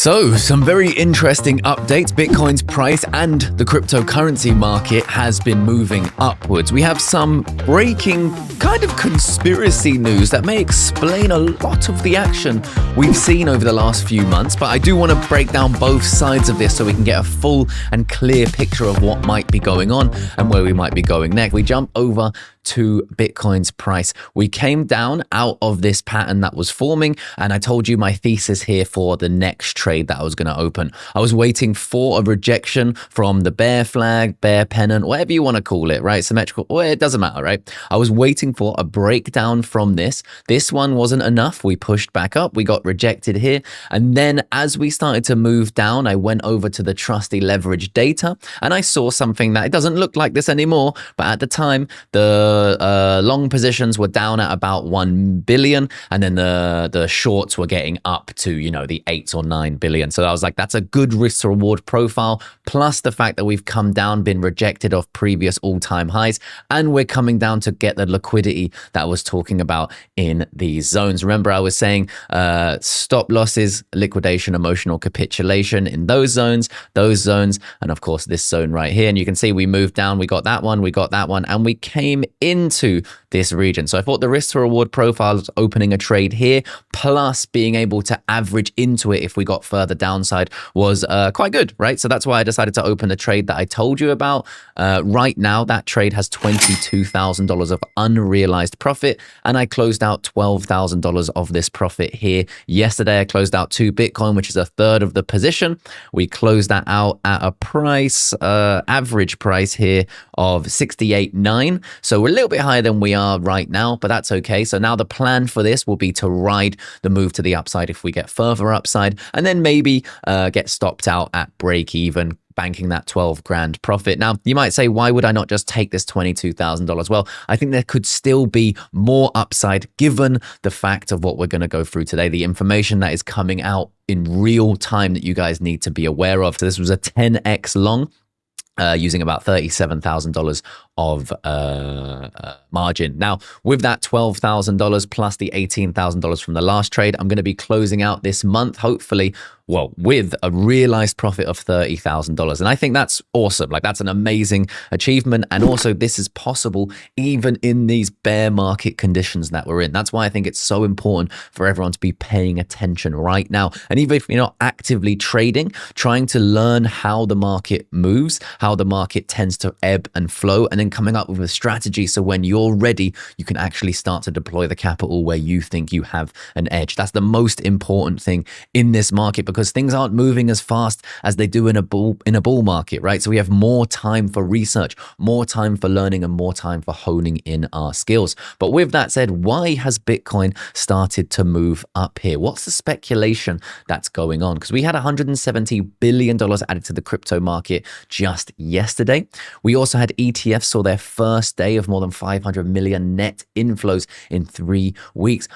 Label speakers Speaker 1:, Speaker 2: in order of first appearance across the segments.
Speaker 1: So, some very interesting updates. Bitcoin's price and the cryptocurrency market has been moving upwards. We have some breaking kind of conspiracy news that may explain a lot of the action we've seen over the last few months, but I do want to break down both sides of this so we can get a full and clear picture of what might be going on and where we might be going next. We jump over to Bitcoin's price. We came down out of this pattern that was forming, and I told you my thesis here for the next trade that I was going to open. I was waiting for a rejection from the bear flag, bear pennant, whatever you want to call it, right? Symmetrical, well, it doesn't matter, right? I was waiting for a breakdown from this. This one wasn't enough. We pushed back up. We got rejected here. And then as we started to move down, I went over to the trusty leverage data and I saw something that it doesn't look like this anymore. But at the time, the long positions were down at about 1 billion, and then the shorts were getting up to, you know, the 8 or 9 billion. So I was like, that's a good risk to reward profile, plus the fact that we've come down, been rejected off previous all-time highs, and we're coming down to get the liquidity that I was talking about in these zones. Remember, I was saying stop losses, liquidation, emotional capitulation in those zones, and of course this zone right here. And you can see we moved down, we got that one, and we came into this region. So I thought the risk to reward profile of opening a trade here, plus being able to average into it if we got further downside, was quite good, right? So that's why I decided to open the trade that I told you about. Right now, that trade has $22,000 of unrealized profit, and I closed out $12,000 of this profit here. Yesterday, I closed out 2 Bitcoin, which is a third of the position. We closed that out at a price, average price here of 68.9. So we're a little bit higher than we are right now, but that's okay. So now the plan for this will be to ride the move to the upside if we get further upside, and then maybe get stopped out at break even, banking that 12 grand profit. Now, you might say, why would I not just take this $22,000? Well, I think there could still be more upside given the fact of what we're going to go through today, the information that is coming out in real time that you guys need to be aware of. So this was a 10x long, using about $37,000 of margin. Now, with that $12,000 plus the $18,000 from the last trade, I'm going to be closing out this month, hopefully, well, with a realized profit of $30,000. And I think that's awesome. Like, that's an amazing achievement. And also, this is possible even in these bear market conditions that we're in. That's why I think it's so important for everyone to be paying attention right now. And even if you're not actively trading, trying to learn how the market moves, how the market tends to ebb and flow, and then coming up with a strategy so when you're ready, you can actually start to deploy the capital where you think you have an edge. That's the most important thing in this market, because things aren't moving as fast as they do in a bull market, right? So we have more time for research, more time for learning, and more time for honing in our skills. But with that said, why has Bitcoin started to move up here? What's the speculation that's going on? Because we had $170 billion added to the crypto market just yesterday. We also had ETFs saw their first day of more than 500 million net inflows in 3 weeks.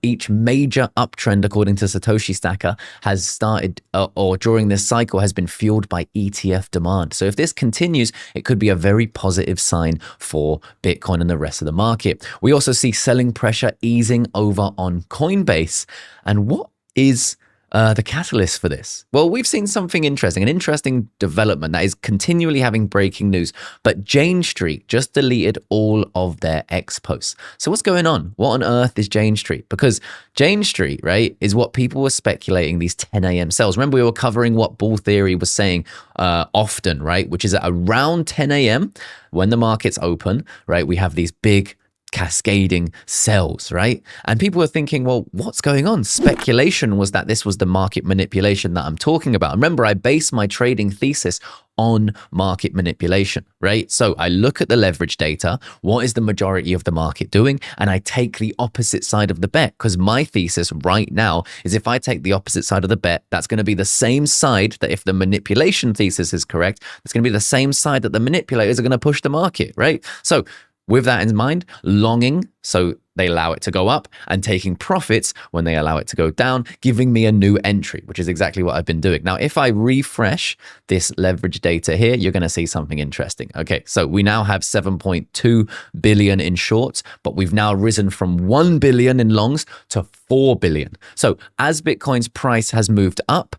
Speaker 1: Each major uptrend, according to Satoshi Stacker, has started or during this cycle has been fueled by ETF demand. So if this continues, it could be a very positive sign for Bitcoin and the rest of the market. We also see selling pressure easing over on Coinbase. And what is the catalyst for this? Well, we've seen something interesting, an interesting development that is continually having breaking news. But Jane Street just deleted all of their X posts. So what's going on? What on earth is Jane Street? Because Jane Street, right, is what people were speculating, these 10 a.m. sells. Remember, we were covering what Bull Theory was saying often, right, which is at around 10 a.m. when the markets open, right, we have these big cascading sells, right? And people were thinking, well, what's going on? Speculation was that this was the market manipulation that I'm talking about. Remember, I base my trading thesis on market manipulation, right? So I look at the leverage data, what is the majority of the market doing? And I take the opposite side of the bet, because my thesis right now is if I take the opposite side of the bet, that's going to be the same side that if the manipulation thesis is correct, it's going to be the same side that the manipulators are going to push the market, right? So with that in mind, longing, so they allow it to go up, and taking profits when they allow it to go down, giving me a new entry, which is exactly what I've been doing. Now, if I refresh this leverage data here, you're going to see something interesting. Okay, so we now have 7.2 billion in shorts, but we've now risen from 1 billion in longs to 4 billion. So as Bitcoin's price has moved up,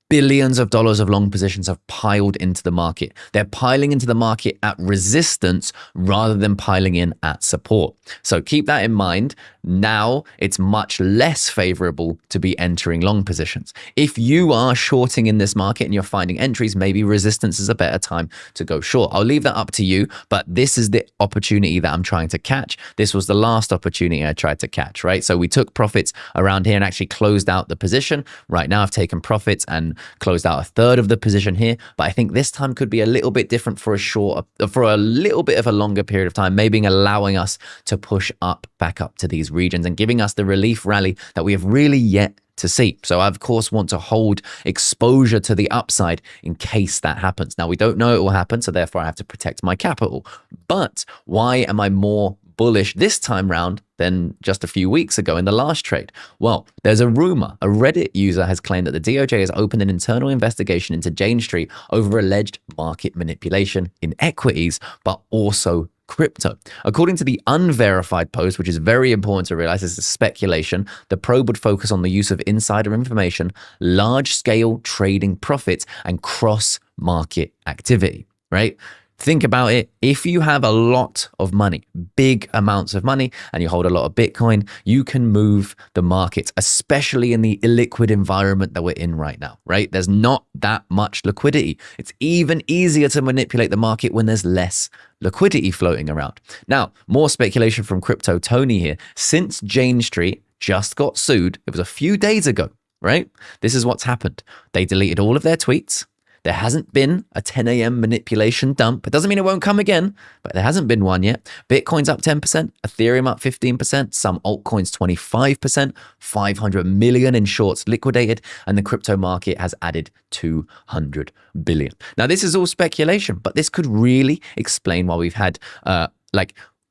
Speaker 1: billions of dollars of long positions have piled into the market. They're piling into the market at resistance rather than piling in at support. So keep that in mind. Now it's much less favorable to be entering long positions. If you are shorting in this market and you're finding entries, maybe resistance is a better time to go short. I'll leave that up to you, but this is the opportunity that I'm trying to catch. This was the last opportunity I tried to catch, right? So we took profits around here and actually closed out the position. Right now I've taken profits and closed out a third of the position here, but I think this time could be a little bit different for a little bit of a longer period of time, maybe allowing us to push up back up to these regions and giving us the relief rally that we have really yet to see. So I, of course, want to hold exposure to the upside in case that happens. Now, we don't know it will happen, so therefore I have to protect my capital. But why am I more bullish this time round than just a few weeks ago in the last trade? Well, there's a rumor. A Reddit user has claimed that the DOJ has opened an internal investigation into Jane Street over alleged market manipulation in equities, but also crypto. According to the unverified post, which is very important to realize, this is speculation, the probe would focus on the use of insider information, large-scale trading profits, and cross-market activity, right? Think about it. If you have a lot of money, big amounts of money, and you hold a lot of Bitcoin, you can move the markets, especially in the illiquid environment that we're in right now, right? There's not that much liquidity. It's even easier to manipulate the market when there's less liquidity floating around. Now, more speculation from Crypto Tony here. Since Jane Street just got sued, it was a few days ago, right? This is what's happened. They deleted all of their tweets. There hasn't been a 10 a.m. manipulation dump. It doesn't mean it won't come again, but there hasn't been one yet. Bitcoin's up 10%, Ethereum up 15%, some altcoins 25%, 500 million in shorts liquidated, and the crypto market has added 200 billion. Now, this is all speculation, but this could really explain why we've had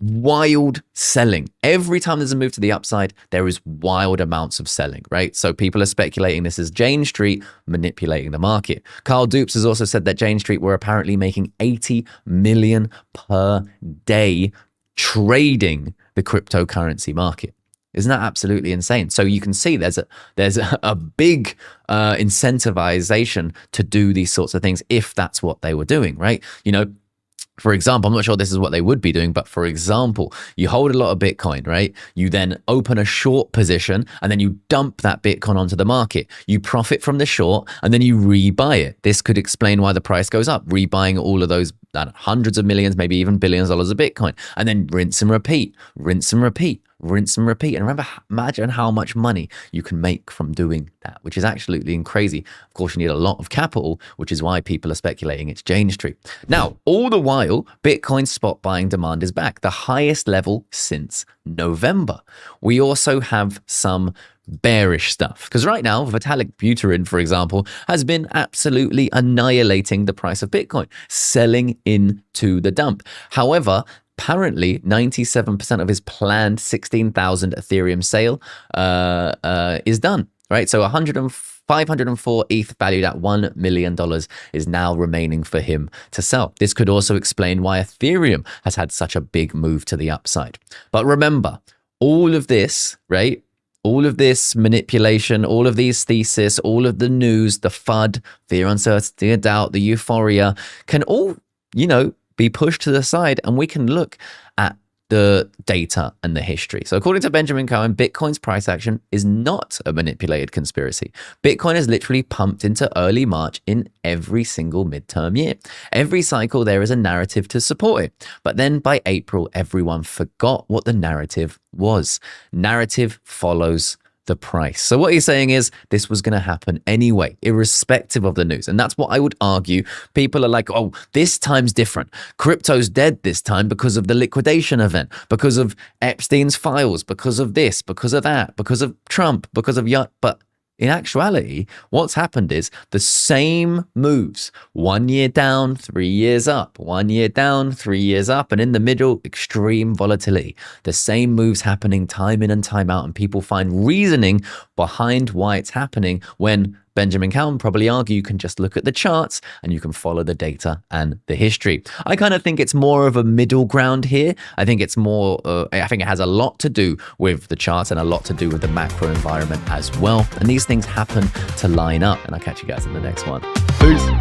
Speaker 1: wild selling. Every time there's a move to the upside, there is wild amounts of selling, right? So people are speculating this is Jane Street manipulating the market. Carl Dupes has also said that Jane Street were apparently making 80 million per day trading the cryptocurrency market. Isn't that absolutely insane? So you can see there's a big incentivization to do these sorts of things if that's what they were doing, right? You know, for example, I'm not sure this is what they would be doing, but for example, you hold a lot of Bitcoin, right? You then open a short position and then you dump that Bitcoin onto the market. You profit from the short and then you rebuy it. This could explain why the price goes up, rebuying all of those hundreds of millions, maybe even billions of dollars of Bitcoin, and then rinse and repeat, rinse and repeat, rinse and repeat. And remember, imagine how much money you can make from doing that, which is absolutely crazy. Of course, you need a lot of capital, which is why people are speculating it's Jane Street. Now, all the while, Bitcoin spot buying demand is back, the highest level since November. We also have some bearish stuff, because right now Vitalik Buterin, for example, has been absolutely annihilating the price of Bitcoin, selling into the dump. However, apparently 97% of his planned 16,000 Ethereum sale is done, right? So 504 ETH valued at $1 million is now remaining for him to sell. This could also explain why Ethereum has had such a big move to the upside. But remember, all of this, right? All of this manipulation, all of these theses, all of the news, the FUD, fear, uncertainty, and doubt, the euphoria can all, be pushed to the side, and we can look at the data and the history. So according to Benjamin Cohen, Bitcoin's price action is not a manipulated conspiracy. Bitcoin is literally pumped into early March in every single midterm year. Every cycle, there is a narrative to support it. But then by April, everyone forgot what the narrative was. Narrative follows the price. So what he's saying is this was going to happen anyway, irrespective of the news. And that's what I would argue. People are like, oh, this time's different. Crypto's dead this time because of the liquidation event, because of Epstein's files, because of this, because of that, because of Trump, because of but in actuality, what's happened is the same moves, 1 year down, 3 years up, 1 year down, 3 years up, and in the middle, extreme volatility. The same moves happening time in and time out, and people find reasoning behind why it's happening when Benjamin Cowan would probably argue you can just look at the charts and you can follow the data and the history. I kind of think it's more of a middle ground here. I think it's more, I think it has a lot to do with the charts and a lot to do with the macro environment as well. And these things happen to line up. And I'll catch you guys in the next one. Peace.